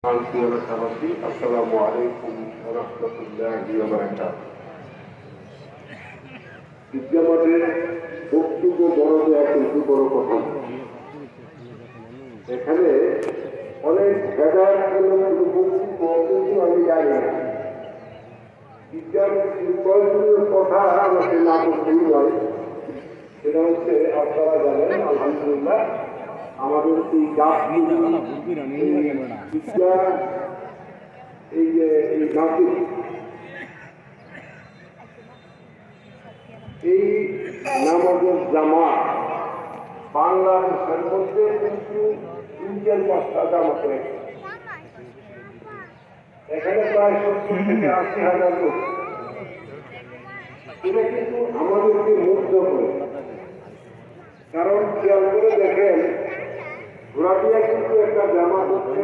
আসসালামু আলাইকুম ওয়া রাহমাতুল্লাহি ওয়া বারাকাতুহু। বিদ্যামানের বক্তব্য বড় দেওয়া কিন্তু বড় কথা। এখানে অনেক ভেদার বক্তব্য কিন্তু আমি জানি না। বিদ্যার কথা আমাকে না করতেই নয়, সেটা হচ্ছে আপনারা জানেন আলহামদুলিল্লাহ আমাদের এই বিদ্যা এই যে এই জাতি এই নামাজের জামাত বাংলাদেশের মধ্যে কিন্তু 3-4টা জামাত রয়েছে। এখানে প্রায় 70 থেকে 80,000 লোক। এটা কিন্তু আমাদেরকে মুগ্ধ করে, কারণ খেয়াল করে দেখেন ঘোরাটিয়া কিন্তু একটা জামাত হচ্ছে